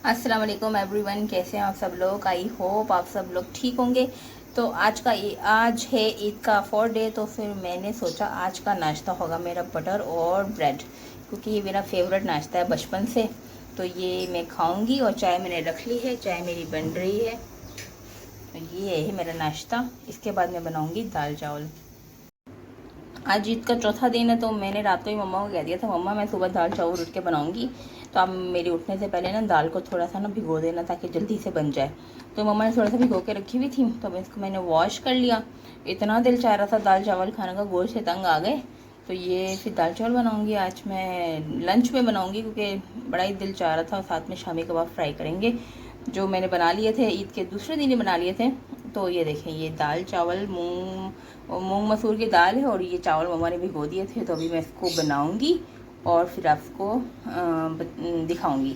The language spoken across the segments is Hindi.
अस्सलाम वालेकुम एवरीवन, कैसे हैं आप सब लोग। आई होप आप सब लोग ठीक होंगे। तो आज है ईद का 4 डे, तो फिर मैंने सोचा आज का नाश्ता होगा मेरा बटर और ब्रेड, क्योंकि ये मेरा फेवरेट नाश्ता है बचपन से। तो ये मैं खाऊंगी और चाय मैंने रख ली है, चाय मेरी बन रही है। तो ये है मेरा नाश्ता। इसके बाद मैं बनाऊंगी दाल चावल। आज ईद का चौथा दिन है, तो मैंने रात को ही मम्मा को कह दिया था, मम्मा मैं सुबह दाल चावल उठ के बनाऊंगी, तो आप मेरे उठने से पहले ना दाल को थोड़ा सा ना भिगो देना ताकि जल्दी से बन जाए। तो मम्मा ने थोड़ा सा भिगो के रखी हुई थी, तो इसको मैंने वॉश कर लिया। इतना दिल चाह रहा था दाल चावल खाने का, गोश्त से तंग आ गए। तो ये फिर दाल चावल बनाऊँगी, आज मैं लंच में बनाऊँगी क्योंकि बड़ा ही दिल चाह रहा था। और साथ में शामी कबाब फ्राई करेंगे, जो मैंने बना लिए थे ईद के दूसरे दिन ही बना लिए थे। तो ये देखें, ये दाल चावल मूंग मसूर की दाल है और ये चावल मम्मा ने भिगो दिए थे। तो अभी मैं इसको बनाऊंगी और फिर आपको दिखाऊंगी।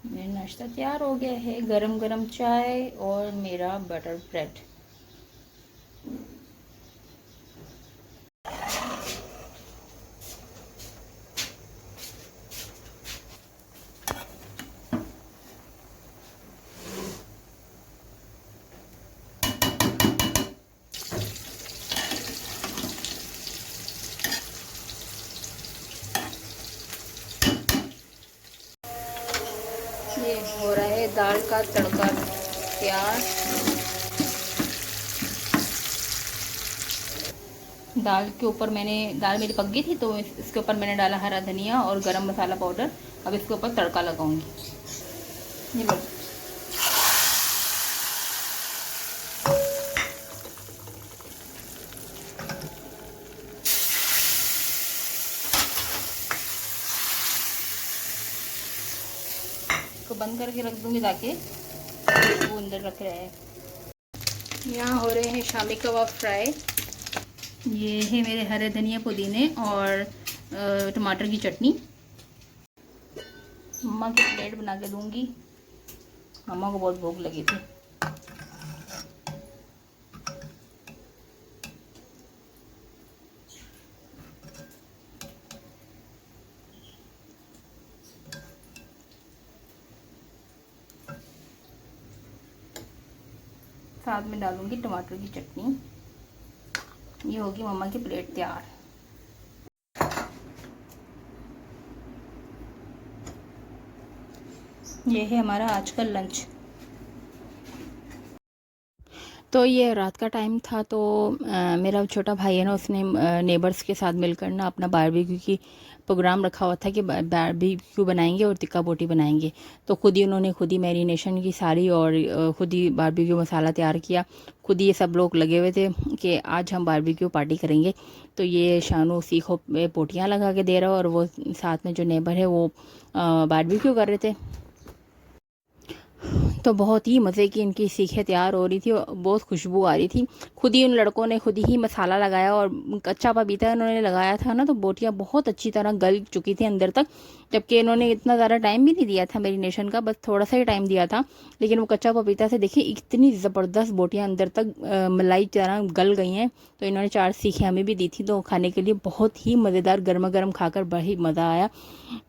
मेरा नाश्ता तैयार हो गया है, गरम गरम चाय और मेरा बटर ब्रेड। ये हो रहा है दाल का तड़का तैयार। दाल के ऊपर दाल मेरी पक गई थी, तो इसके ऊपर मैंने डाला हरा धनिया और गरम मसाला पाउडर। अब इसके ऊपर तड़का लगाऊंगी। ये लो। इसको बंद करके रख दूंगी ताकि वो अंदर रख रहे हैं। यहाँ हो रहे हैं शामी कबाब फ्राई। ये है मेरे हरे धनिया पुदीने और टमाटर की चटनी। मम्मा की प्लेट बना के दूंगी, मम्मा को बहुत भूख लगी थी। साथ में डालूंगी टमाटर की चटनी। ये होगी मम्मा की प्लेट तैयार। ये है हमारा आज का लंच। तो ये रात का टाइम था, तो मेरा छोटा भाई है ना, उसने नेबर्स के साथ मिलकर ना अपना बारबेक्यू की प्रोग्राम रखा हुआ था कि बारबेक्यू बनाएंगे और टिक्का बोटी बनाएंगे। तो उन्होंने खुद ही मैरिनेशन की सारी और खुद ही बारबेक्यू मसाला तैयार किया। खुद ही ये सब लोग लगे हुए थे कि आज हम बारबेक्यू पार्टी करेंगे। तो ये शानू सीखो पोटियाँ लगा के दे रहा है और वो साथ में जो नेबर है वो बारबेक्यू कर रहे थे। तो बहुत ही मज़े की इनकी सीखें तैयार हो रही थी और बहुत खुशबू आ रही थी। खुद ही उन लड़कों ने खुद ही मसाला लगाया और कच्चा पपीता उन्होंने लगाया था ना, तो बोटियाँ बहुत अच्छी तरह गल चुकी थी अंदर तक। जबकि इन्होंने इतना ज़्यादा टाइम भी नहीं दिया था मैरिनेशन का, बस थोड़ा सा ही टाइम दिया था। लेकिन वो कच्चा पपीता से देखिए इतनी ज़बरदस्त बोटियाँ अंदर तक मलाई तरह गल गई हैं। तो इन्होंने 4 सीखें हमें भी दी थी, तो खाने के लिए बहुत ही मज़ेदार, गर्मा गर्म खाकर बड़ा ही मज़ा आया।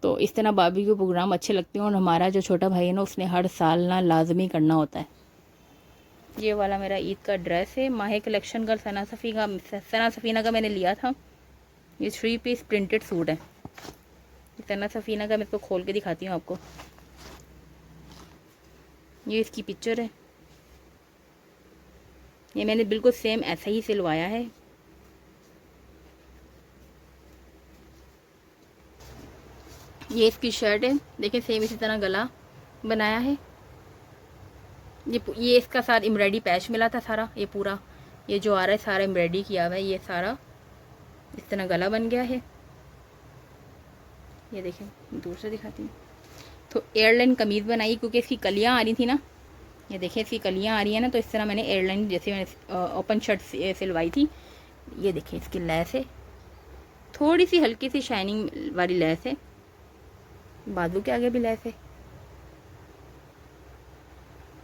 तो इस तरह बारबेक्यू प्रोग्राम अच्छे लगते हैं और हमारा जो छोटा भाई है ना, उसने हर साल ना लाजमी करना होता है। ये वाला मेरा ईद का ड्रेस है, माहे कलेक्शन का सना सफ़ीना का मैंने लिया था। ये 3 पीस प्रिंटेड सूट है। सना सफ़ीना का मैं इसको खोल के दिखाती हूँ आपको। ये इसकी पिक्चर है। ये मैंने बिल्कुल सेम ऐसा ही सिलवाया है। ये इसकी शर्ट है, देखिए सेम इसी तरह गला बनाया है। ये इसका साथ एम्ब्रॉयडरी पैच मिला था सारा, ये पूरा ये जो आ रहा है सारा एम्ब्रॉयडरी किया हुआ है। ये सारा इस तरह गला बन गया है। ये देखें, दूर से दिखाती हूँ। तो एयरलाइन कमीज़ बनाई क्योंकि इसकी कलियाँ आ रही थी ना। ये देखिए इसकी कलियाँ आ रही है ना, तो इस तरह मैंने एयरलाइन जैसे मैंने ओपन शर्ट सिलवाई थी। ये देखिए इसकी लैस है, थोड़ी सी हल्की सी शाइनिंग वाली लैस है। बाजू के आगे भी लैस है।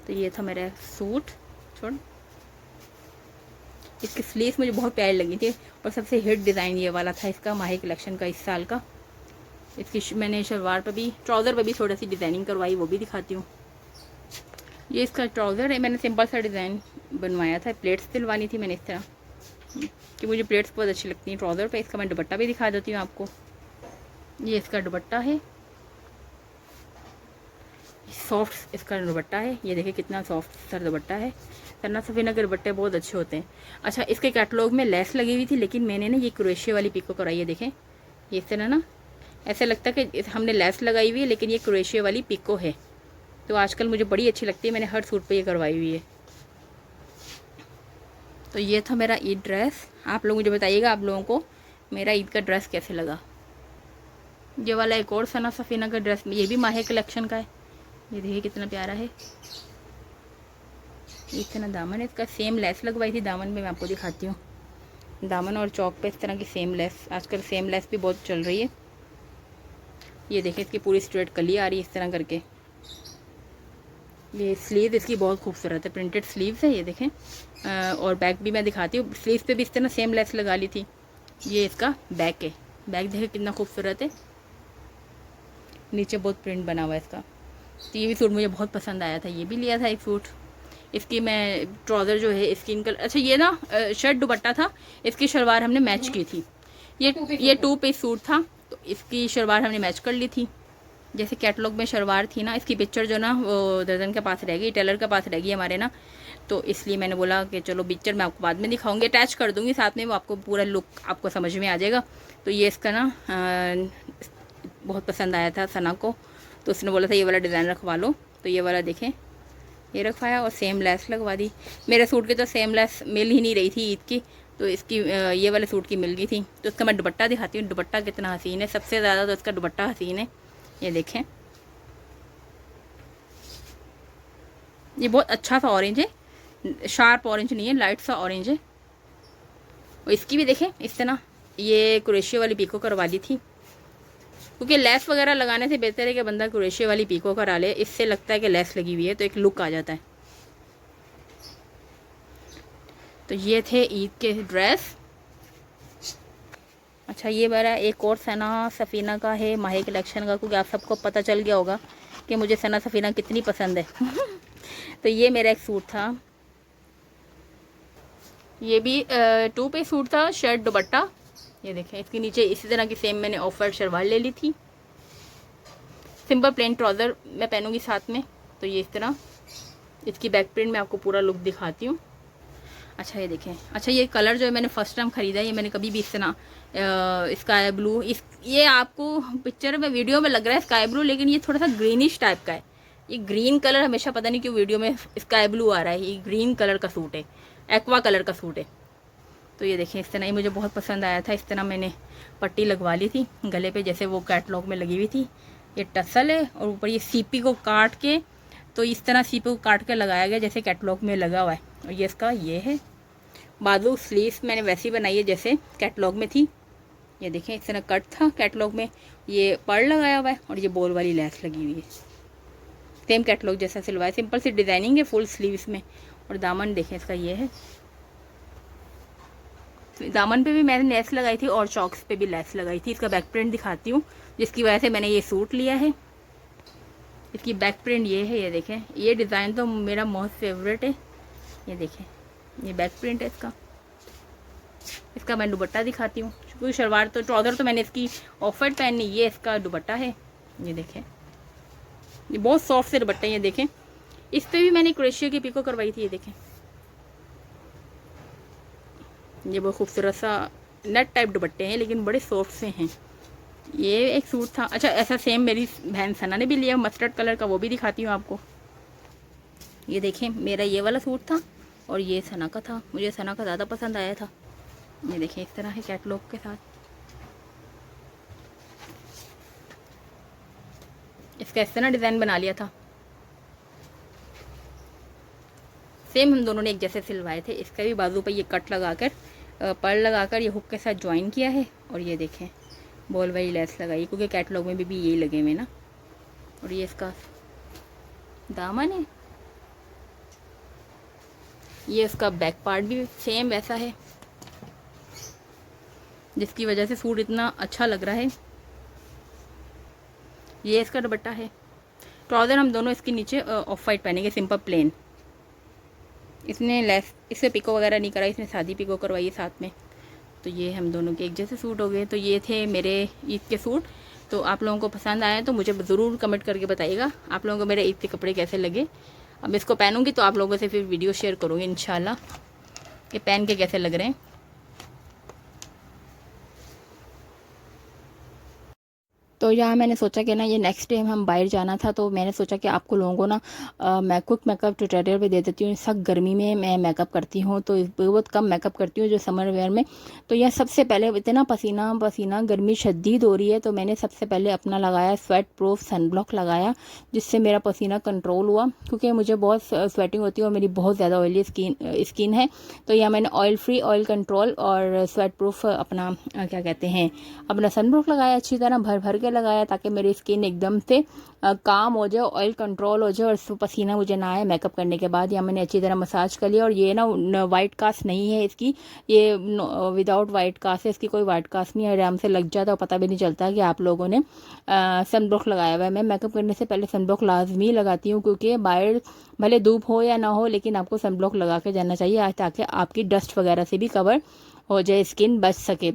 तो ये था मेरा सूट। छोड़, इसकी स्लीव्स मुझे बहुत प्यारी लगी थी और सबसे हिट डिज़ाइन ये वाला था इसका, माही कलेक्शन का इस साल का। इसकी मैंने शलवार पर भी, ट्राउज़र पर भी थोड़ी सी डिज़ाइनिंग करवाई, वो भी दिखाती हूँ। ये इसका ट्राउज़र है, मैंने सिंपल सा डिज़ाइन बनवाया था, प्लेट्स दिलवानी थी मैंने इस तरह कि मुझे प्लेट्स बहुत अच्छी लगती हैं ट्राउज़र पे। इसका मैं दुपट्टा भी दिखा देती हूँ आपको। ये इसका दुपट्टा है, सॉफ्ट इसका दुपट्टा है। ये देखिए कितना सॉफ्ट सर दुपट्टा है। सन्ना सफीना के दुपट्टे बहुत अच्छे होते हैं। अच्छा, इसके कैटलॉग में लेस लगी हुई थी, लेकिन मैंने ना ये क्रोशिया वाली पिको कराई है। देखें ये इस तरह ना ऐसे लगता है कि हमने लेस लगाई हुई है, लेकिन ये क्रोशिया वाली पिको है। तो आजकल मुझे बड़ी अच्छी लगती है, मैंने हर सूट पे ये करवाई हुई है। तो ये था मेरा ईद ड्रेस। आप लोग मुझे बताइएगा आप लोगों को मेरा ईद का ड्रेस कैसे लगा। ये वाला एक और सना सफीना का ड्रेस, ये भी माहे कलेक्शन का है। ये देखिए कितना प्यारा है। इतना दामन है इसका, सेम लेस लगवाई थी दामन में, मैं आपको दिखाती हूँ। दामन और चौक पे इस तरह की सेम लेस, आजकल सेम लेस भी बहुत चल रही है। ये देखें इसकी पूरी स्ट्रेट कली आ रही है इस तरह करके। ये स्लीव इसकी बहुत खूबसूरत है, प्रिंटेड स्लीव्स है। ये देखें और बैक भी मैं दिखाती हूँ। स्लीव पे भी इस तरह सेम लेस लगा ली थी। ये इसका बैक है, बैक देखें कितना खूबसूरत है, नीचे बहुत प्रिंट बना हुआ है इसका। तो ये भी सूट मुझे बहुत पसंद आया था, ये भी लिया था एक सूट। इसकी मैं ट्राउज़र जो है स्किन कलर, अच्छा ये ना शर्ट दुपट्टा था, इसकी शलवार हमने मैच की थी। ये 2 पीस सूट था, तो इसकी शलवार हमने मैच कर ली थी। जैसे कैटलॉग में शलवार थी ना, इसकी पिक्चर जो ना वो दर्जन के पास रह गई, टेलर के पास रह गई हमारे ना, तो इसलिए मैंने बोला कि चलो पिक्चर मैं आपको बाद में दिखाऊंगी, अटैच कर दूंगी साथ में, वो आपको पूरा लुक आपको समझ में आ जाएगा। तो ये इसका ना बहुत पसंद आया था सना को, तो उसने बोला था ये वाला डिज़ाइन रखवा लो। तो ये वाला देखें ये रखवाया और सेम लेस लगवा दी। मेरे सूट की तो सेम लेस मिल ही नहीं रही थी ईद की, तो इसकी ये वाले सूट की मिल गई थी। तो इसका मैं दुपट्टा दिखाती हूँ, दुपट्टा कितना हसीन है, सबसे ज़्यादा तो इसका दुपट्टा हसीन है। ये देखें ये बहुत अच्छा सा ऑरेंज है, शार्प ऑरेंज नहीं है, लाइट सा ऑरेंज है। और इसकी भी देखें इस तरह ये क्रोशिया वाली पिको करवा ली थी, क्योंकि लेस वगैरह लगाने से बेहतर है कि बंदा क्रोशिया वाली पिको करा ले, इससे लगता है कि लेस लगी हुई है तो एक लुक आ जाता है। तो ये थे ईद के ड्रेस। अच्छा ये मेरा एक और सना सफ़ीना का है, माही कलेक्शन का, क्योंकि आप सबको पता चल गया होगा कि मुझे सना सफ़ीना कितनी पसंद है। तो ये मेरा एक सूट था, ये भी 2 पीस सूट था, शर्ट दुपट्टा। ये देखें इसके नीचे इसी तरह की सेम मैंने ऑफ वाइट शलवार ले ली थी, सिंपल प्लेन ट्राउज़र मैं पहनूंगी साथ में। तो ये इस तरह इसकी बैक प्रिंट मैं आपको पूरा लुक दिखाती हूँ। अच्छा ये देखें, अच्छा ये कलर जो है मैंने फ़र्स्ट टाइम ख़रीदा है, ये मैंने कभी भी इस तरह स्काई ब्लू, इस ये आपको पिक्चर में वीडियो में लग रहा है स्काई ब्लू, लेकिन ये थोड़ा सा ग्रीनिश टाइप का है। ये ग्रीन कलर हमेशा पता नहीं क्यों वीडियो में स्काई ब्लू आ रहा है, ये ग्रीन कलर का सूट है, एक्वा कलर का सूट है। तो ये देखें इस तरह, ये मुझे बहुत पसंद आया था। इस तरह मैंने पट्टी लगवा ली थी गले पे, जैसे वो कैटलॉग में लगी हुई थी। ये टसल है और ऊपर ये सीपी को काट के, तो इस तरह सीपी को काट के लगाया गया जैसे कैटलॉग में लगा हुआ है। और ये इसका ये है बाजू, स्लीव्स मैंने वैसी बनाई है जैसे कैटलॉग में थी। ये देखें इस तरह कट था कैटलॉग में, ये पर्ल लगाया हुआ है और ये बॉल वाली लेस लगी हुई है, सेम कैटलॉग जैसा सिलवाया, सिंपल सी डिज़ाइनिंग है फुल स्लीव्स में। और दामन देखें इसका ये है, दामन पे भी मैंने लेस लगाई थी और चॉक्स पे भी लेस लगाई थी। इसका बैक प्रिंट दिखाती हूँ, जिसकी वजह से मैंने ये सूट लिया है। इसकी बैक प्रिंट ये है, ये देखें, ये डिज़ाइन तो मेरा मोस्ट फेवरेट है। ये देखें ये बैक प्रिंट है इसका। इसका मैं दुपट्टा दिखाती हूँ, क्योंकि शलवार तो ट्राउज़र तो मैंने इसकी ऑफ वाइट पहननी, ये इसका दुपट्टा है। ये देखें ये बहुत सॉफ्ट से दुपट्टे, ये देखें इस पर भी मैंने क्रोशिया की पिको करवाई थी। ये देखें ये बहुत खूबसूरत सा नेट टाइप दुपट्टे हैं, लेकिन बड़े सॉफ्ट से हैं। ये एक सूट था। अच्छा ऐसा सेम मेरी बहन सना ने भी लिया मस्टर्ड कलर का, वो भी दिखाती हूँ आपको। ये देखें मेरा ये वाला सूट था और ये सना का था, मुझे सना का ज़्यादा पसंद आया था। ये देखें इस तरह है कैटलॉग के साथ। इसका इस तरह डिज़ाइन बना लिया था, सेम हम दोनों ने एक जैसे सिलवाए थे। इसका भी बाजू पर ये कट लगाकर पर्ल लगाकर ये हुक के साथ ज्वाइन किया है। और ये देखें बॉल वाली लेस लगाई, क्योंकि कैटलॉग में भी यही लगे हुए ना। और ये इसका दामन है, ये इसका बैक पार्ट भी सेम वैसा है, जिसकी वजह से सूट इतना अच्छा लग रहा है। ये इसका दुपट्टा है। ट्राउज़र हम दोनों इसके नीचे ऑफ वाइट पहनेंगे, सिंपल प्लेन। इसने लेस इससे पिको वगैरह नहीं कराई, इसने सादी पिको करवाई है साथ में। तो ये हम दोनों के एक जैसे सूट हो गए। तो ये थे मेरे ईद के सूट। तो आप लोगों को पसंद आए तो मुझे ज़रूर कमेंट करके बताइएगा आप लोगों को मेरे ईद के कपड़े कैसे लगे। अब इसको पहनूंगी तो आप लोगों से फिर वीडियो शेयर करूँगी इंशाल्लाह, ये पहन के कैसे लग रहे हैं। तो यहाँ मैंने सोचा कि ना ये नेक्स्ट डे हम बाहर जाना था, तो मैंने सोचा कि आपको लोगों को ना मैं क्विक मेकअप ट्यूटोरियल भी दे देती हूँ। सब गर्मी में मैं मेकअप करती हूँ तो बहुत कम मेकअप करती हूँ जो समर वेयर में। तो यह सबसे पहले इतना पसीना पसीना, गर्मी शदीद हो रही है, तो मैंने सबसे पहले अपना लगाया स्वेट प्रूफ सनब्लॉक लगाया, जिससे मेरा पसीना कंट्रोल हुआ, क्योंकि मुझे बहुत स्वेटिंग होती है और मेरी बहुत ज़्यादा ऑयली स्किन है। तो यह मैंने ऑयल फ्री, ऑयल कंट्रोल और स्वेट प्रूफ अपना क्या कहते हैं अपना सनब्लॉक लगाया, अच्छी तरह भर भर के लगाया, ताकि मेरी स्किन एकदम से काम हो जाए, ऑयल कंट्रोल हो जाए और पसीना मुझे ना आए मेकअप करने के बाद। या मैंने अच्छी तरह मसाज कर लिया। और ये ना वाइट कास्ट नहीं है इसकी, ये विदाउट वाइट कास्ट है, इसकी कोई वाइट कास्ट नहीं है, आराम से लग जाता है और पता भी नहीं चलता कि आप लोगों ने सनब्लॉक लगाया हुआ है। मैं मेकअप करने से पहले सनब्लॉक लाजमी लगाती हूँ, क्योंकि बाहर भले धूप हो या ना हो, लेकिन आपको सनब्लॉक लगा के जाना चाहिए ताकि आपकी डस्ट वगैरह से भी कवर हो जाए, स्किन बच सके।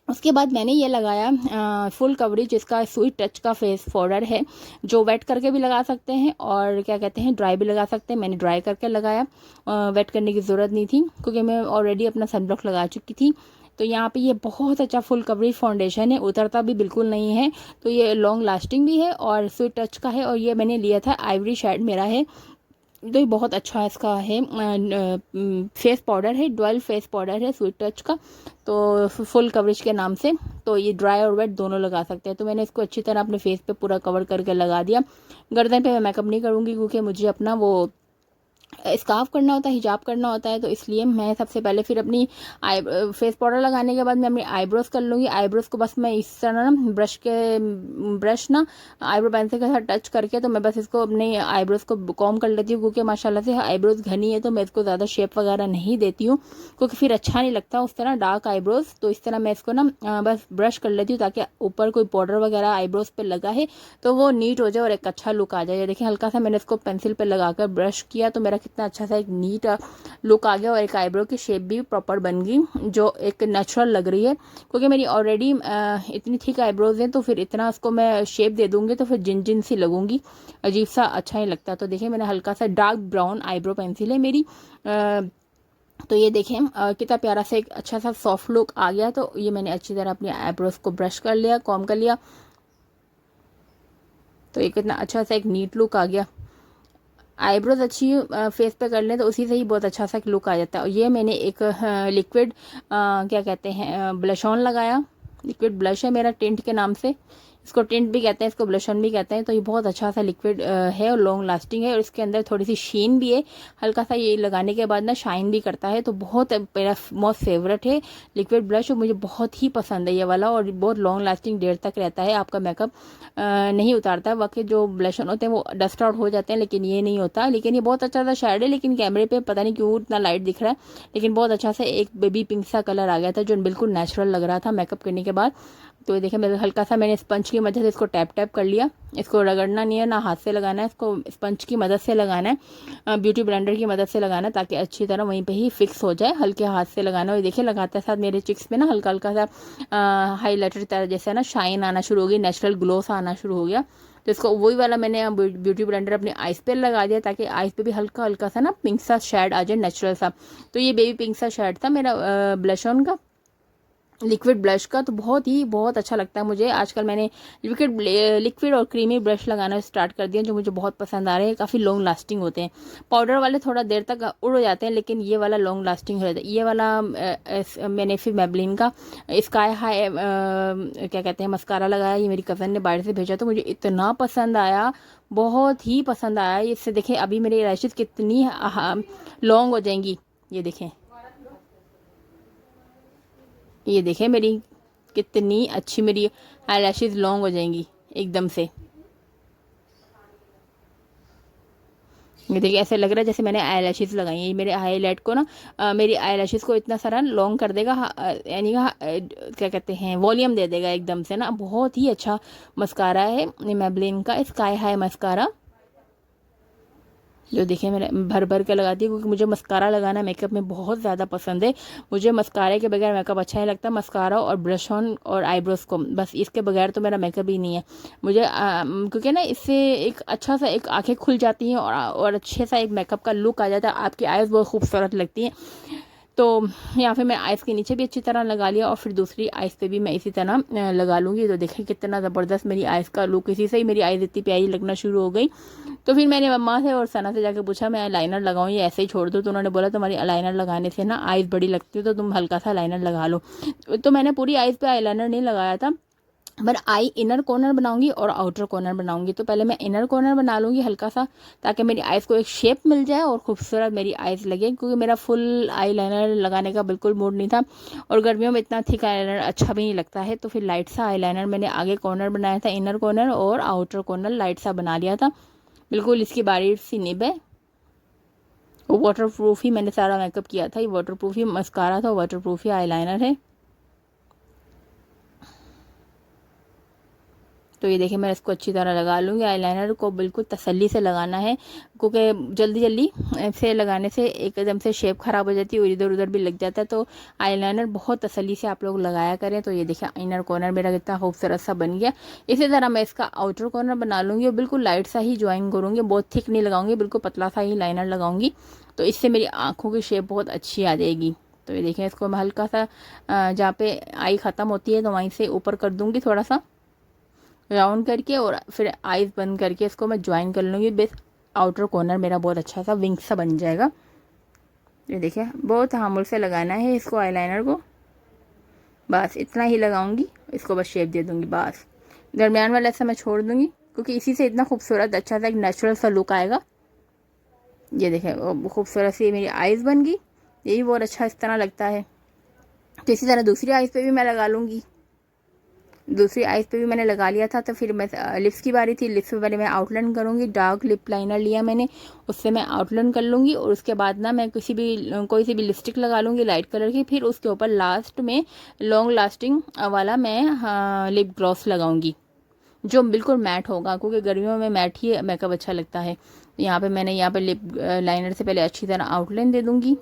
उसके बाद मैंने ये लगाया फुल कवरेज, इसका स्वीट टच का फेस पाउडर है, जो वेट करके भी लगा सकते हैं और क्या कहते हैं ड्राई भी लगा सकते हैं। मैंने ड्राई करके लगाया, वेट करने की ज़रूरत नहीं थी, क्योंकि मैं ऑलरेडी अपना सनब्लॉक लगा चुकी थी। तो यहाँ पे ये बहुत अच्छा फुल कवरेज फाउंडेशन है, उतरता भी बिल्कुल नहीं है। तो ये लॉन्ग लास्टिंग भी है और स्वीट टच का है। और ये मैंने लिया था आइवरी शेड मेरा है, तो ये बहुत अच्छा इसका है फेस पाउडर है, डुअल फेस पाउडर है स्वीट टच का, तो फुल कवरेज के नाम से। तो ये ड्राई और वेट दोनों लगा सकते हैं। तो मैंने इसको अच्छी तरह अपने फेस पे पूरा कवर करके लगा दिया। गर्दन पे मैं मेकअप नहीं करूँगी, क्योंकि मुझे अपना वो स्कार्फ करना होता है, हिजाब करना होता है, तो इसलिए मैं सबसे पहले फिर अपनी आई फेस पाउडर लगाने के बाद मैं अपनी आईब्रोज कर लूँगी। आईब्रोज को बस मैं इस तरह ना ब्रश ना आईब्रो पेंसिल के साथ टच करके, तो मैं बस इसको अपने आईब्रोज को कॉम कर लेती हूँ, क्योंकि माशाल्लाह से आईब्रोज घनी है, तो मैं इसको ज़्यादा शेप वगैरह नहीं देती हूँ, क्योंकि फिर अच्छा नहीं लगता उस तरह डार्क आईब्रोज। तो इस तरह मैं इसको ना बस ब्रश कर लेती हूँ, ताकि ऊपर कोई पाउडर वगैरह आईब्रोज पर लगा है तो वो नीट हो जाए और एक अच्छा लुक आ जाए। देखिए हल्का सा मैंने इसको पेंसिल पर लगाकर ब्रश किया, तो मेरा कितना अच्छा सा एक नीट लुक आ गया और एक आईब्रो की शेप भी प्रॉपर बन गई, जो एक नेचुरल लग रही है। क्योंकि मेरी ऑलरेडी इतनी थिक आईब्रोज हैं, तो फिर इतना उसको मैं शेप दे दूंगी तो फिर जिन जिन सी लगूंगी, अजीब सा अच्छा नहीं लगता। तो देखिए मैंने हल्का सा डार्क ब्राउन आईब्रो पेंसिल है मेरी, तो ये देखें कितना प्यारा सा एक अच्छा सा सॉफ्ट लुक आ गया। तो ये मैंने अच्छी तरह अपनी आईब्रोज को ब्रश कर लिया, कॉम कर लिया, तो ये कितना अच्छा सा एक नीट लुक आ गया। आईब्रोज अच्छी फेस पे कर लें तो उसी से ही बहुत अच्छा सा लुक आ जाता है। और ये मैंने एक लिक्विड क्या कहते हैं ब्लश ऑन लगाया, लिक्विड ब्लश है मेरा टिंट के नाम से, इसको टिंट भी कहते हैं, इसको ब्लश ऑन भी कहते हैं। तो ये बहुत अच्छा सा लिक्विड है और लॉन्ग लास्टिंग है, और इसके अंदर थोड़ी सी शीन भी है, हल्का सा ये लगाने के बाद ना शाइन भी करता है। तो बहुत मेरा मोस्ट फेवरेट है लिक्विड ब्लश, और मुझे बहुत ही पसंद है ये वाला, और बहुत लॉन्ग लास्टिंग देर तक रहता है, आपका मेकअप नहीं उतारता है। बाकी जो ब्लश ऑन होते हैं वो डस्ट आउट हो जाते हैं, लेकिन ये नहीं होता। लेकिन ये बहुत अच्छा सा शेड है, लेकिन कैमरे पे पता नहीं क्यों इतना लाइट दिख रहा है, लेकिन बहुत अच्छा सा एक बेबी पिंक सा कलर आ गया था, जो बिल्कुल नेचुरल लग रहा था मेकअप करने के बाद। तो ये देखिए मेरे हल्का सा मैंने स्पंज की मदद से इसको टैप टैप कर लिया। इसको रगड़ना नहीं है, ना हाथ से लगाना है, इसको स्पंज की मदद से लगाना है, ब्यूटी ब्लेंडर की मदद से लगाना है, ताकि अच्छी तरह वहीं पे ही फिक्स हो जाए। हल्के हाथ से लगाना है। देखिए लगाते साथ मेरे चिक्स पे ना हल्का हल्का सा हाईलाइटर तरह जैसे ना शाइन आना शुरू हो गई, नेचुरल ग्लो सा आना शुरू हो गया। तो इसको वही वाला मैंने ब्यूटी ब्लेंडर अपनी आइज पे लगा दिया, ताकि आइज पे भी हल्का हल्का सा ना पिंक सा शेड आ जाए, नेचुरल सा। तो ये बेबी पिंक सा शेड था मेरा ब्लश ऑन का, लिक्विड ब्लश का। तो बहुत अच्छा लगता है मुझे। आजकल मैंने लिक्विड और क्रीमी ब्रश लगाना स्टार्ट कर दिया, जो मुझे बहुत पसंद आ रहे हैं, काफ़ी लॉन्ग लास्टिंग होते हैं। पाउडर वाले थोड़ा देर तक उड़ जाते हैं, लेकिन ये वाला लॉन्ग लास्टिंग हो जाता है। ये वाला मैंने फिर मेबलिन का स्काई हाई क्या कहते हैं मस्कारा लगाया, ये मेरी कज़न ने बाहर से भेजा, तो मुझे इतना पसंद आया, बहुत ही पसंद आया। इससे देखें अभी मेरी लैशेज़ कितनी लॉन्ग हो जाएंगी, ये देखें, ये देखें मेरी कितनी अच्छी मेरी आई लैशेज लॉन्ग हो जाएंगी एकदम से। ये देखिए ऐसे लग रहा है जैसे मैंने आई लैशेज़ लगाई हैं। ये मेरे हाईलाइट को ना मेरी आई लैशेज़ को इतना सारा लॉन्ग कर देगा, यानी क्या कहते हैं, वॉल्यूम दे देगा एकदम से ना। बहुत ही अच्छा मस्कारा है मेबलिन का स्काई हाई मस्कारा, जो देखिए मैंने भर भर के लगाती हूँ क्योंकि मुझे मस्कारा लगाना मेकअप में बहुत ज़्यादा पसंद है। मुझे मस्कारे के बगैर मेकअप अच्छा नहीं लगता। मस्कारा और ब्रश ऑन और आईब्रोज को, बस इसके बगैर तो मेरा मेकअप ही नहीं है मुझे, क्योंकि ना इससे एक अच्छा सा एक आंखें खुल जाती हैं और अच्छे सा एक मेकअप का लुक आ जाता है। आपकी आईज बहुत खूबसूरत लगती हैं। तो यहाँ पे मैं आइज़ के नीचे भी अच्छी तरह लगा लिया और फिर दूसरी आइज़ पे भी मैं इसी तरह लगा लूँगी। तो देखें कितना ज़बरदस्त मेरी आइज़ का लुक, इसी से ही मेरी आइज़ इतनी प्यारी लगना शुरू हो गई। तो फिर मैंने मम्मा से और सना से जाके पूछा मैं लाइनर लगाऊँ या ऐसे ही छोड़ दूँ, तो उन्होंने बोला तुम्हारी लाइनर लगाने से ना आइज़ बड़ी लगती है तो तुम हल्का सा लाइनर लगा लो। तो मैंने पूरी आइज़ पे आई लाइनर नहीं लगाया था, पर आई इनर कॉर्नर बनाऊंगी और आउटर कॉर्नर बनाऊंगी। तो पहले मैं इनर कॉर्नर बना लूँगी हल्का सा, ताकि मेरी आइज़ को एक शेप मिल जाए और खूबसूरत मेरी आइज़ लगे, क्योंकि मेरा फुल आई लाइनर लगाने का बिल्कुल मूड नहीं था और गर्मियों में इतना थिक आई लाइनर अच्छा भी नहीं लगता है। तो फिर लाइट सा आई लाइनर मैंने आगे कॉर्नर बनाया था, इनर कॉर्नर और आउटर कॉर्नर लाइट सा बना लिया था। बिल्कुल इसकी बारीक सी निब है। वाटर प्रूफ ही मैंने सारा मेकअप किया था, ये वाटर प्रूफ ही मस्कारा था, वाटर प्रूफ ही आई लाइनर है। तो ये देखिए मैं इसको अच्छी तरह लगा लूँगी। आईलाइनर को बिल्कुल तसल्ली से लगाना है, क्योंकि जल्दी जल्दी से लगाने से एकदम से शेप ख़राब हो जाती है और इधर उधर भी लग जाता है। तो आईलाइनर बहुत तसल्ली से आप लोग लगाया करें। तो ये देखिए इनर कॉर्नर मेरा कितना खूबसूरत सा बन गया। इसी तरह मैं इसका आउटर कॉर्नर बना लूँगी और बिल्कुल लाइट सा ही ज्वाइन करूँगी, बहुत थिक नहीं लगाऊंगी, बिल्कुल पतला सा ही लाइनर लगाऊंगी। तो इससे मेरी आँखों की शेप बहुत अच्छी आ जाएगी। तो ये देखिए इसको मैं हल्का सा जहाँ पे आई ख़त्म होती है तो वहीं से ऊपर कर दूँगी थोड़ा सा राउंड करके, और फिर आईज बंद करके इसको मैं ज्वाइन कर लूँगी। बेस आउटर कॉर्नर मेरा बहुत अच्छा सा विंग सा बन जाएगा। ये देखिए बहुत तहमुल से लगाना है इसको आईलाइनर को, बस इतना ही लगाऊंगी, इसको बस शेप दे दूँगी बस। दरमियान वाला ऐसा मैं छोड़ दूँगी क्योंकि इसी से इतना खूबसूरत अच्छा सा एक नेचुरल सा लुक आएगा। ये देखें खूबसूरत सी मेरी आइज़ बन गई, ये भी बहुत अच्छा इस तरह लगता है। तो इसी तरह दूसरी आइज़ पे भी मैं लगा लूँगी। दूसरी आइज़ पे भी मैंने लगा लिया था। तो फिर मैं लिप्स की बारी थी, लिप्स पे पहले मैं आउटलाइन करूँगी। डार्क लिप लाइनर लिया मैंने, उससे मैं आउटलाइन कर लूँगी और उसके बाद ना मैं कोई सी भी लिपस्टिक लगा लूँगी लाइट कलर की। फिर उसके ऊपर लास्ट में लॉन्ग लास्टिंग वाला मैं लिप ग्लॉस लगाऊँगी जो बिल्कुल मैट होगा, क्योंकि गर्मियों में मैट ही मेकअप अच्छा लगता है। यहाँ पे मैंने यहाँ पे लिप लाइनर से पहले अच्छी तरह आउटलाइन दे दूँगी।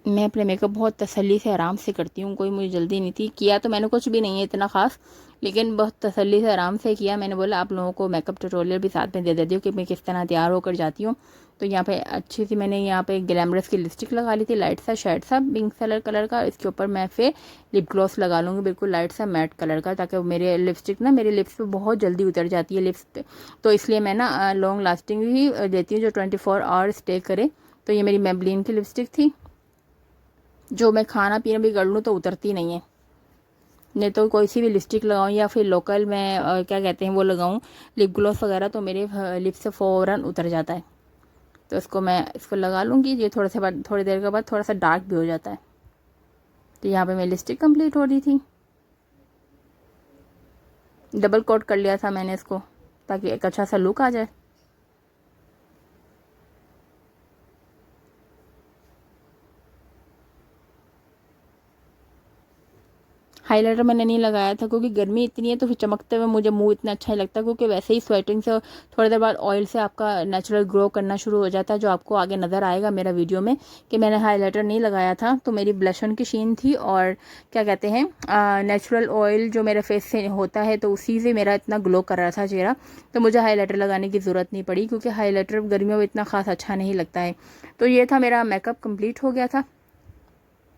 मैं अपने मेकअप बहुत तसल्ली से आराम से करती हूँ, कोई मुझे जल्दी नहीं थी। किया तो मैंने कुछ भी नहीं है इतना ख़ास, लेकिन बहुत तसल्ली से आराम से किया। मैंने बोला आप लोगों को मेकअप ट्यूटोरियल भी साथ में दे देती हूँ कि मैं किस तरह तैयार होकर जाती हूँ। तो यहाँ पे अच्छी सी मैंने यहाँ पे ग्लैमरस की लिपस्टिक लगा ली थी, लाइट सा शेड सा पिंक कलर का। इसके ऊपर मैं फिर लिप ग्लॉस लगा लूँगी बिल्कुल लाइट सा मैट कलर का, ताकि मेरे लिपस्टिक ना मेरे लिप्स पे बहुत जल्दी उतर जाती है लिप्स पे। तो इसलिए मैं ना लॉन्ग लास्टिंग ही देती हूँ जो 24 आवर स्टे करे। तो ये मेरी मेबलिन की लिपस्टिक थी, जो मैं खाना पीना भी कर लूँ तो उतरती नहीं है। नहीं तो कोई सी भी लिपस्टिक लगाऊँ या फिर लोकल में क्या कहते हैं वो लगाऊँ लिप ग्लॉस वगैरह, तो मेरे लिप से फ़ौरन उतर जाता है। तो इसको लगा लूँगी। ये थोड़ी देर के बाद थोड़ा सा डार्क भी हो जाता है। तो यहाँ पे मेरी लिपस्टिक कंप्लीट हो रही थी। डबल कोट कर लिया था मैंने इसको ताकि एक अच्छा सा लुक आ जाए। हाइलाइटर मैंने नहीं लगाया था क्योंकि गर्मी इतनी है, तो फिर चमकते हुए मुझे मुंह इतना अच्छा नहीं लगता, क्योंकि वैसे ही स्वेटिंग से थोड़ी देर बाद ऑयल से आपका नेचुरल ग्लो करना शुरू हो जाता है, जो आपको आगे नज़र आएगा मेरा वीडियो में कि मैंने हाइलाइटर नहीं लगाया था। तो मेरी ब्लश ऑन की शीन थी और क्या कहते हैं नेचुरल ऑयल जो मेरे फेस से होता है, तो उसी से मेरा इतना ग्लो कर रहा था चेहरा। तो मुझे हाईलाइटर लगाने की ज़रूरत नहीं पड़ी, क्योंकि हाईलाइटर गर्मियों में इतना खास अच्छा नहीं लगता है। तो ये था मेरा मेकअप कंप्लीट हो गया था।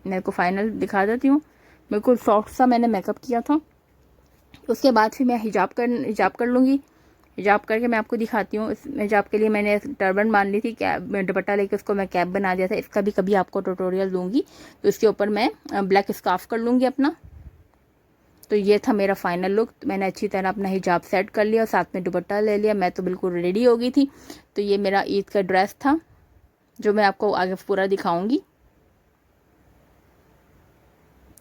मेरे को फाइनल दिखा देती हूँ। बिल्कुल सॉफ्ट सा मैंने मेकअप किया था। उसके बाद फिर मैं हिजाब कर लूँगी। हिजाब करके मैं आपको दिखाती हूँ। इस हिजाब के लिए मैंने टर्बन बांध ली थी, कैप दुपट्टा लेके उसको मैं कैप बना दिया था। इसका भी कभी आपको ट्यूटोरियल दूंगी। तो इसके ऊपर मैं ब्लैक स्कार्फ कर लूँगी अपना। तो ये था मेरा फाइनल लुक। तो मैंने अच्छी तरह अपना हिजाब सेट कर लिया और साथ में दुपट्टा ले लिया। मैं तो बिल्कुल रेडी हो गई थी। तो ये मेरा ईद का ड्रेस था जो मैं आपको आगे पूरा दिखाऊंगी।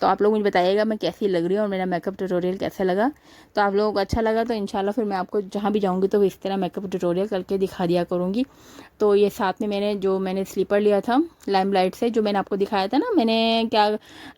तो आप लोग मुझे बताइएगा मैं कैसी लग रही हूँ और मेरा मेकअप ट्यूटोरियल कैसा लगा। तो आप लोगों को अच्छा लगा तो इंशाल्लाह फिर मैं आपको जहाँ भी जाऊँगी तो इस तरह मेकअप ट्यूटोरियल करके दिखा दिया करूँगी। तो ये साथ में मैंने स्लीपर लिया था लाइमलाइट से, जो मैंने आपको दिखाया था ना, मैंने क्या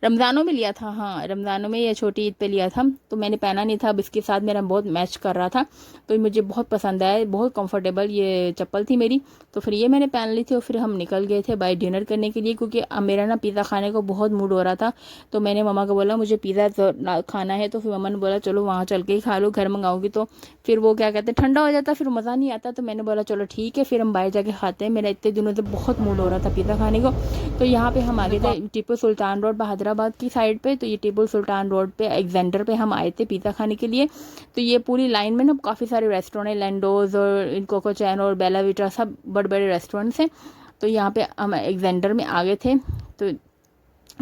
रमज़ानों में लिया था, हाँ रमज़ानों में या छोटी ईद पे लिया था। तो मैंने पहना नहीं था, अब इसके साथ मेरा बहुत मैच कर रहा था, तो मुझे बहुत पसंद आया, बहुत कंफर्टेबल ये चप्पल थी मेरी। तो फिर ये मैंने पहन ली थी और फिर हम निकल गए थे बाय डिनर करने के लिए, क्योंकि अब मेरा ना पिज़्ज़ा खाने को बहुत मूड हो रहा था। तो मैंने मम्मा को बोला मुझे पिज़्ज़ा खाना है, तो फिर मम्मा ने बोला चलो वहाँ चल के ही खा लो, घर मंगाओगी तो फिर वो क्या कहते हैं ठंडा हो जाता, फिर मज़ा नहीं आता। तो मैंने बोला चलो ठीक है फिर हम बाहर जाके खाते हैं, मेरा इतने दिनों से बहुत मूड हो रहा था पिज़्ज़ा खाने को। तो यहाँ पे हम आ गए थे टीपू सुल्तान रोड हैदराबाद की साइड पे। तो ये टीपू सुल्तान रोड पे एलेक्जेंडर पे हम आए थे पिज़्ज़ा खाने के लिए। तो ये पूरी लाइन में ना काफ़ी सारे रेस्टोरेंट है, लैंडोज और कोको चैन और बेला विटा, सब बड़े बड़े रेस्टोरेंट्स हैं। तो यहाँ पे हम एलेक्जेंडर में आ गए थे। तो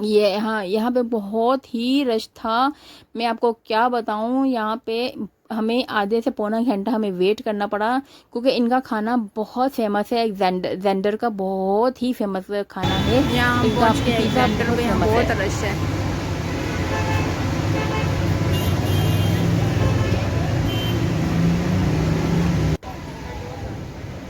ये यहाँ पे बहुत ही रश था, मैं आपको क्या बताऊँ। यहाँ पे हमें आधे से पौना घंटा हमें वेट करना पड़ा, क्योंकि इनका खाना बहुत फेमस है। एलेक्जेंडर का बहुत ही फेमस खाना है, यहाँ इनका पहुँच के पिज़्ज़ा एलेक्जेंडर में बहुत रश है।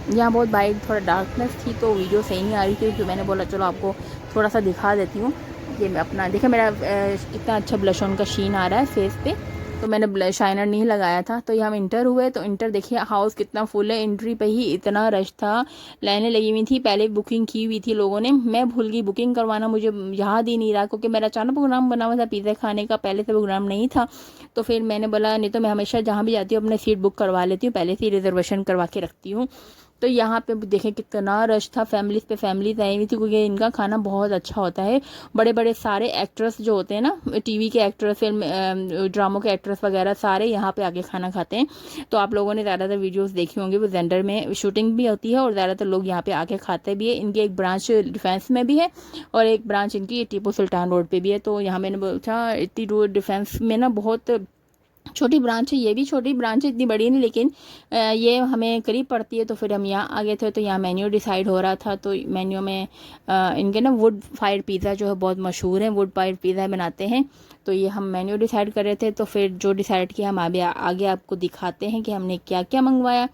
यहाँ बहुत बाइक थोड़ा डार्कनेस थी तो वीडियो सही नहीं आ रही थी, तो मैंने बोला चलो आपको थोड़ा सा दिखा देती हूँ। ये मैं अपना देखा मेरा कितना अच्छा ब्लश ऑन का शीन आ रहा है फेस पे, तो मैंने शाइनर नहीं लगाया था। तो यहाँ हम इंटर हुए, तो इंटर देखिए हाउस कितना फुल है, एंट्री पे ही इतना रश था, लाइनें लगी हुई थी, पहले बुकिंग की हुई थी लोगों ने, मैं भूल गई बुकिंग करवाना, मुझे याद ही नहीं रहा, क्योंकि मेरा अचानक प्रोग्राम बना हुआ था पिज़्ज़ा खाने का, पहले से प्रोग्राम नहीं था। तो फिर मैंने बोला नहीं तो मैं हमेशा जहाँ भी जाती हूँ अपने सीट बुक करवा लेती हूँ, पहले से ही रिजर्वेशन करवा के रखती हूँ। तो यहाँ पे देखें कितना रश था, फैमिलीज पे फैमिलीज आई हुई थी, क्योंकि इनका खाना बहुत अच्छा होता है। बड़े बड़े सारे एक्टर्स जो होते हैं ना, टीवी के एक्टर्स, फिल्म ड्रामों के एक्टर्स वगैरह, सारे यहाँ पे आके खाना खाते हैं। तो आप लोगों ने ज़्यादातर वीडियोस देखी होंगी, वो जेंडर में शूटिंग भी होती है और ज़्यादातर लोग यहाँ पे आके खाते भी है। इनकी एक ब्रांच डिफेंस में भी है और एक ब्रांच इनकी टीपू सुल्तान रोड पर भी है। तो यहाँ मैंने बोला इतनी दूर डिफेंस में ना बहुत छोटी ब्रांच है, ये भी छोटी ब्रांच है, इतनी बड़ी नहीं, लेकिन ये हमें करीब पड़ती है। तो फिर हम यहाँ आ गए थे, तो यहाँ मेन्यू डिसाइड हो रहा था। तो मेन्यू में इनके ना वुड फायर पिज़्ज़ा जो है बहुत मशहूर है, वुड फायर पिज़्ज़ा बनाते हैं। तो ये हम मेन्यू डिसाइड कर रहे थे, तो फिर जो डिसाइड किया हम आगे आपको दिखाते हैं कि हमने क्या क्या मंगवाया।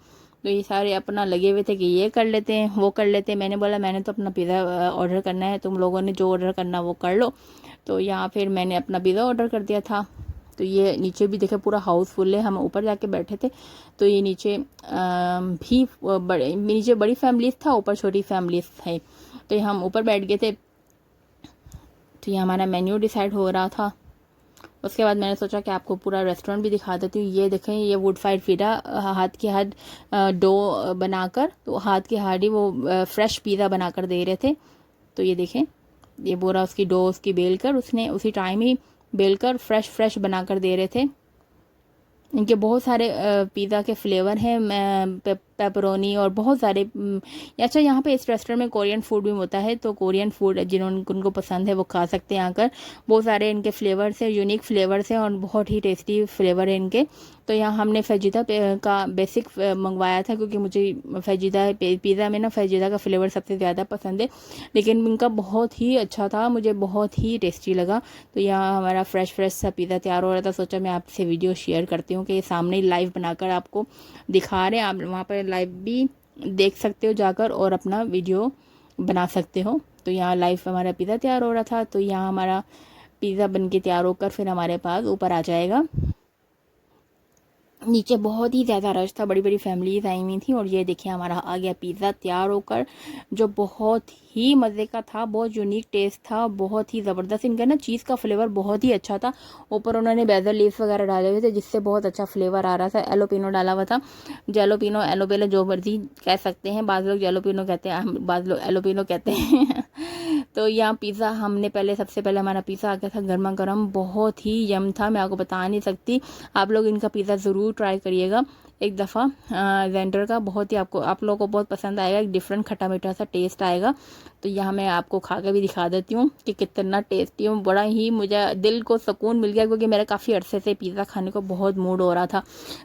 तो ये सारे अपना लगे हुए थे कि ये कर लेते हैं वो कर लेते हैं, मैंने बोला मैंने तो अपना पिज़्ज़ा ऑर्डर करना है, तुम लोगों ने जो ऑर्डर करना वो कर लो। तो यहाँ फिर मैंने अपना पिज़्ज़ा ऑर्डर कर दिया था। तो ये नीचे भी देखे पूरा हाउसफुल है, हम ऊपर जाके बैठे थे। तो ये नीचे भी नीचे बड़ी फैमिलीज था, ऊपर छोटी फैमिलीज थे, तो ये हम ऊपर बैठ गए थे। तो ये हमारा मेन्यू डिसाइड हो रहा था। उसके बाद मैंने सोचा कि आपको पूरा रेस्टोरेंट भी दिखा देती हूँ। ये देखें, ये वुड फायर पिज़्ज़ा हाथ के हाथ डो बनाकर, तो हाथ के हाथ ही वो फ्रेश पिज़्ज़ा बनाकर दे रहे थे। तो ये देखें, ये बोरा उसकी डो उसकी बेल कर उसने उसी टाइम ही बेलकर फ्रेश बनाकर दे रहे थे। इनके बहुत सारे पिज़्ज़ा के फ्लेवर हैं, पेपरोनी और बहुत सारे। अच्छा, यहाँ पे इस रेस्टोरेंट में कोरियन फूड भी होता है, तो कोरियन फूड उनको पसंद है वो खा सकते हैं आकर। बहुत सारे इनके फ्लेवर्स हैं, यूनिक फ्लेवर्स हैं और बहुत ही टेस्टी फ्लेवर है इनके। तो यहाँ हमने फेजिता का बेसिक मंगवाया था, क्योंकि मुझे फेजिता पिज़्ज़ा में ना फेजिता का फ्लेवर सबसे ज़्यादा पसंद है, लेकिन इनका बहुत ही अच्छा था, मुझे बहुत ही टेस्टी लगा। तो यहाँ हमारा फ्रेश सा पिज़्ज़ा तैयार हो रहा था, सोचा मैं आपसे वीडियो शेयर करती हूँ कि सामने लाइव बनाकर आपको दिखा रहे हैं, आप वहाँ पर लाइव भी देख सकते हो जाकर और अपना वीडियो बना सकते हो। तो यहाँ लाइव हमारा पिज़्ज़ा तैयार हो रहा था। तो यहाँ हमारा पिज़्ज़ा बन के तैयार होकर फिर हमारे पास ऊपर आ जाएगा। नीचे बहुत ही ज़्यादा रश था, बड़ी बड़ी फैमिलीज आई हुई थी। और ये देखिए हमारा आ गया पिज़्ज़ा तैयार होकर, जो बहुत ही मज़े का था, बहुत यूनिक टेस्ट था, बहुत ही ज़बरदस्त। इनका ना चीज़ का फ्लेवर बहुत ही अच्छा था, ऊपर उन्होंने बेजल लीव्स वगैरह डाले हुए थे, जिससे बहुत अच्छा फ्लेवर आ रहा था। एलोपिनो डाला हुआ था, जेलोपिनो एलोपेलो जो मर्जी कह सकते हैं, बाज़ लोग जेलोपिनो कहते हैं, बाज़ लोग एलोपिनो कहते हैं। तो यहाँ पिज़्ज़ा हमने सबसे पहले हमारा पिज़्ज़ा आ गया था गर्मा गर्म, बहुत ही यम था, मैं आपको बता नहीं सकती। आप लोग इनका पिज़्ज़ा ज़रूर ट्राई करिएगा एक दफ़ा, जेंडर का बहुत ही आप लोगों को बहुत पसंद आएगा, एक डिफरेंट खट्टा मीठा सा टेस्ट आएगा। तो यहाँ मैं आपको खा के भी दिखा देती हूँ कि कितना टेस्टी हूँ। बड़ा ही मुझे दिल को सुकून मिल गया, क्योंकि मेरा काफ़ी अरसे से पिज़्ज़ा खाने को बहुत मूड हो रहा था,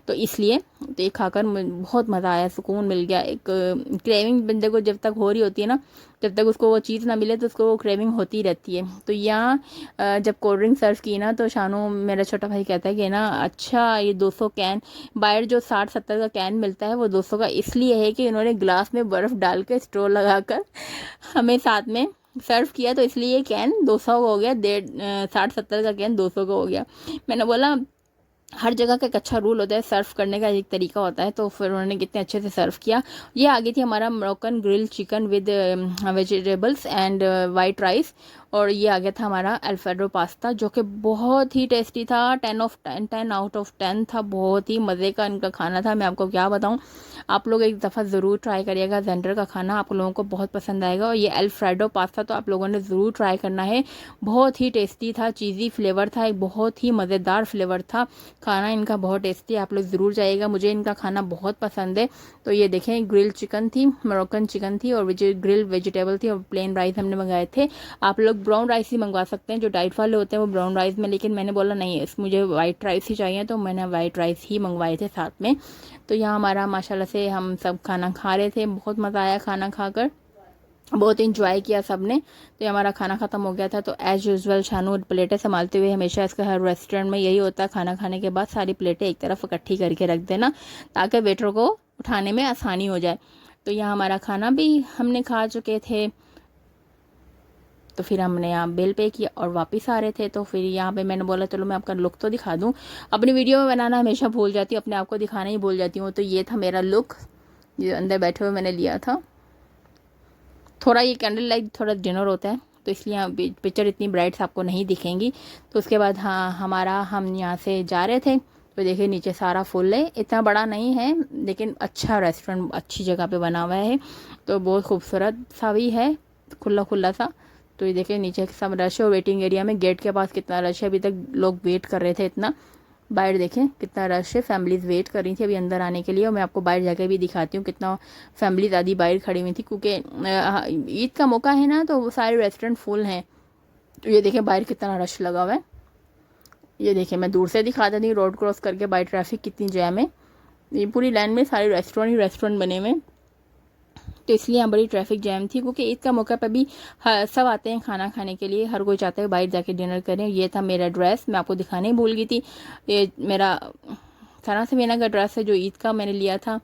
तो इसलिए तो ये खाकर बहुत मज़ा आया, सुकून मिल गया। एक क्रेविंग बंदे को जब तक हो रही होती है ना, जब तक उसको वो चीज़ ना मिले तो उसको वो क्रेविंग होती रहती है। तो यहाँ जब कोल्ड ड्रिंक सर्व की ना तो शानू मेरा छोटा भाई कहता है कि ना अच्छा ये 200 कैन, बाहर जो 60-70 का कैन मिलता है वो 200 का इसलिए है कि इन्होंने ग्लास में बर्फ़ डाल के स्ट्रॉ लगाकर हमें साथ में सर्व किया, तो इसलिए ये कैन 200 का हो गया, 60-70 का कैन 200 का हो गया। मैंने बोला हर जगह का एक अच्छा रूल होता है, सर्व करने का एक तरीका होता है। तो फिर उन्होंने कितने अच्छे से सर्व किया। ये आ गई थी हमारा Moroccan grill chicken with vegetables and white rice, और ये आ गया था हमारा अल्फ्रेडो पास्ता जो कि बहुत ही टेस्टी था। 10 आउट ऑफ 10 था, बहुत ही मज़े का इनका खाना था। मैं आपको क्या बताऊँ, आप लोग एक दफ़ा ज़रूर ट्राई करिएगा। जेंडर का खाना आप लोगों को बहुत पसंद आएगा। और ये अल्फ्रेडो पास्ता तो आप लोगों ने ज़रूर ट्राई करना है, बहुत ही टेस्टी था, चीज़ी फ्लेवर था, एक बहुत ही मज़ेदार फ्लेवर था। खाना इनका बहुत टेस्टी है, आप लोग ज़रूर जाइएगा, मुझे इनका खाना बहुत पसंद है। तो ये देखें ग्रिल चिकन थी, मोरक्कन चिकन थी और ग्रिल वेजिटेबल थी और प्लेन राइस हमने मंगाए थे। आप लोग ब्राउन राइस ही मंगवा सकते हैं, जो डाइट वाले होते हैं वो ब्राउन राइस में, लेकिन मैंने बोला नहीं मुझे वाइट राइस ही चाहिए, तो मैंने वाइट राइस ही मंगवाए थे साथ में। तो यहाँ हमारा माशाल्लाह से हम सब खाना खा रहे थे, बहुत मज़ा आया खाना खाकर, बहुत इंजॉय किया सब ने। तो ये हमारा खाना ख़त्म हो गया था। तो एज़ यूजुअल शानू प्लेटें संभालते हुए, हमेशा इसका हर रेस्टोरेंट में यही होता है, खाना खाने के बाद सारी प्लेटें एक तरफ इकट्ठी करके रख देना ताकि वेटर को उठाने में आसानी हो जाए। तो यहाँ हमारा खाना भी हमने खा चुके थे। तो फिर हमने यहाँ बिल पे किया और वापस आ रहे थे। तो फिर यहाँ पे मैंने बोला चलो मैं आपका लुक तो दिखा दूँ, अपनी वीडियो में बनाना हमेशा भूल जाती हूँ, अपने आप को दिखाना ही भूल जाती हूँ। तो ये था मेरा लुक, ये अंदर बैठे हुए मैंने लिया था। थोड़ा ये कैंडल लाइट थोड़ा डिनर होता है तो इसलिए पिक्चर इतनी ब्राइट आपको नहीं दिखेंगी। तो उसके बाद हाँ हम यहाँ से जा रहे थे। तो देखिए नीचे सारा फुल है, इतना बड़ा नहीं है लेकिन अच्छा रेस्टोरेंट अच्छी जगह पे बना हुआ है, तो बहुत खूबसूरत सा भी है, खुला खुला सा। तो ये देखिए नीचे सब रश है और वेटिंग एरिया में गेट के पास कितना रश है, अभी तक लोग वेट कर रहे थे इतना। बाहर देखें कितना रश है, फैमिलीज़ वेट कर रही थी अभी अंदर आने के लिए। और मैं आपको बाहर जाके भी दिखाती हूँ कितना फैमिलीज आदि बाहर खड़ी हुई थी, क्योंकि ईद का मौका है ना, तो वो सारे रेस्टोरेंट फुल हैं। तो ये देखें बाहर कितना रश लगा हुआ है। ये देखें मैं दूर से दिखा देती हूँ, रोड क्रॉस करके बाहर ट्रैफिक कितनी जैम है। ये पूरी लाइन में सारे रेस्टोरेंट ही रेस्टोरेंट बने हुए, तो इसलिए यहाँ बड़ी ट्रैफिक जैम थी, क्योंकि ईद का मौका पर भी सब आते हैं खाना खाने के लिए, हर कोई चाहता है बाहर जाके डिनर करें। ये था मेरा ड्रेस, मैं आपको दिखाने ही भूल गई थी। ये मेरा सना समीना का ड्रेस है जो ईद का मैंने लिया था।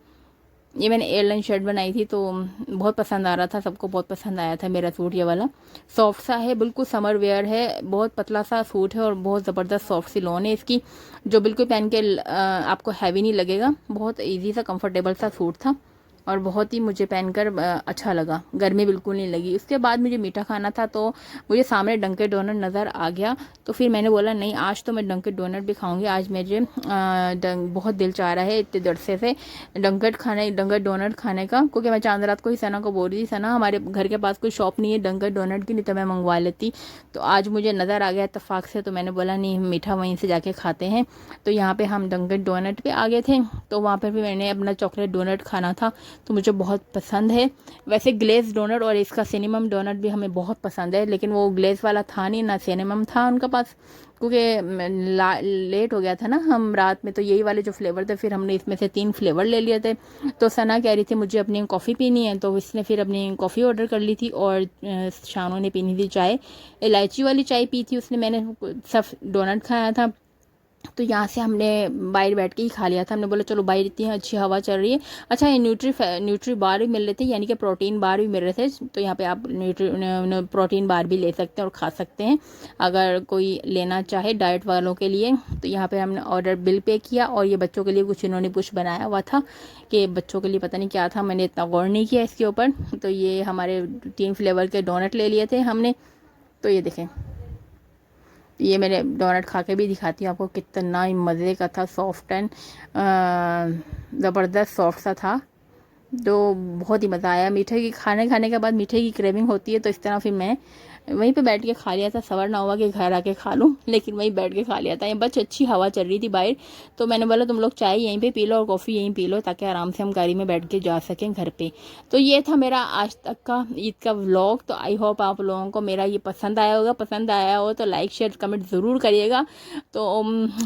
ये मैंने एयरलाइन शर्ट बनाई थी, तो बहुत पसंद आ रहा था, सबको बहुत पसंद आया था मेरा सूट। ये वाला सॉफ्ट सा है, बिल्कुल समर वेयर है, बहुत पतला सा सूट है और बहुत ज़बरदस्त सॉफ्ट सी लोन है इसकी, जो बिल्कुल पहन के आपको हैवी नहीं लगेगा। बहुत इजी सा कंफर्टेबल सा सूट था और बहुत ही मुझे पहनकर अच्छा लगा, गर्मी बिल्कुल नहीं लगी। उसके बाद मुझे मीठा खाना था, तो मुझे सामने डंकिन डोनट नज़र आ गया। तो फिर मैंने बोला नहीं आज तो मैं डंकिन डोनट भी खाऊंगी, आज मुझे बहुत दिल चाह रहा है इतने दरसे से डंकिन डोनट खाने का, क्योंकि मैं चांद रात को ही सना को बोल रही थी सना हमारे घर के पास कोई शॉप नहीं है डंकिन डोनट की, नहीं तो मैं मंगवा लेती। तो आज मुझे नज़र आ गया इत्तेफाक से, तो मैंने बोला नहीं मीठा वहीं से जाके खाते हैं। तो यहाँ पर हम डंकिन डोनट पे आ गए थे, तो वहाँ पर भी मैंने अपना चॉकलेट डोनट खाना था, तो मुझे बहुत पसंद है। वैसे ग्लेज डोनट और इसका सिनेमम डोनट भी हमें बहुत पसंद है, लेकिन वो ग्लेज वाला था नहीं, ना सिनेमम था उनके पास, क्योंकि लेट हो गया था ना हम रात में। तो यही वाले जो फ्लेवर थे, फिर हमने इसमें से 3 फ्लेवर ले लिए थे। तो सना कह रही थी मुझे अपनी कॉफ़ी पीनी है, तो इसने फिर अपनी कॉफ़ी ऑर्डर कर ली थी और शानू ने पीनी थी चाय, इलायची वाली चाय पी थी उसने, मैंने सब डोनट खाया था। तो यहाँ से हमने बाहर बैठ के ही खा लिया था। हमने बोला चलो बाहर इतनी अच्छी हवा चल रही है। अच्छा ये न्यूट्री बार भी मिल रहे थे, यानी कि प्रोटीन बार भी मिल रहे थे, तो यहाँ पे आप प्रोटीन बार भी ले सकते हैं और खा सकते हैं अगर कोई लेना चाहे डाइट वालों के लिए। तो यहाँ पे हमने ऑर्डर बिल पे किया और ये बच्चों के लिए कुछ इन्होंने कुछ बनाया हुआ था कि बच्चों के लिए पता नहीं क्या था, मैंने इतना गौर नहीं किया इसके ऊपर। तो ये हमारे 3 फ्लेवर के डोनट ले लिए थे हमने। तो ये देखें ये मैंने डोनट खा के भी दिखाती हूँ आपको, कितना ही मज़े का था, सॉफ्ट एंड ज़बरदस्त सॉफ्ट सा था, तो बहुत ही मज़ा आया। मीठे की खाने के बाद मीठे की क्रेविंग होती है, तो इस तरह फिर मैं वहीं पे बैठ के खा लिया था, सवर ना हुआ कि घर आके खा लूँ, लेकिन वहीं बैठ के खा लिया था। बस अच्छी हवा चल रही थी बाहर, तो मैंने बोला तुम लोग चाय यहीं पे पी लो और कॉफ़ी यहीं पी लो, ताकि आराम से हम गाड़ी में बैठ के जा सकें घर पे। तो ये था मेरा आज तक का ईद का व्लॉग। तो आई होप आप लोगों को मेरा ये पसंद आया होगा। पसंद आया हो तो लाइक शेयर कमेंट ज़रूर करिएगा, तो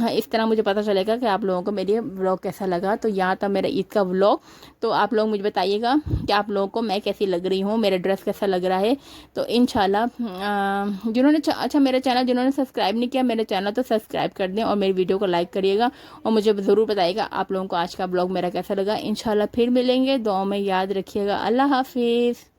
इस तरह मुझे पता चलेगा कि आप लोगों को मेरी व्लॉग कैसा लगा। तो यहाँ था मेरा ईद का व्लॉग। तो आप लोग मुझे बताइएगा कि आप लोगों को मैं कैसी लग रही हूँ, मेरा ड्रेस कैसा लग रहा है। तो इंशाल्लाह जिन्होंने अच्छा मेरा चैनल जिन्होंने सब्सक्राइब नहीं किया मेरे चैनल, तो सब्सक्राइब कर दें और मेरी वीडियो को लाइक करिएगा और मुझे ज़रूर बताइएगा आप लोगों को आज का ब्लॉग मेरा कैसा लगा। इंशाल्लाह फिर मिलेंगे, दुआ में याद रखिएगा। अल्लाह हाफिज़।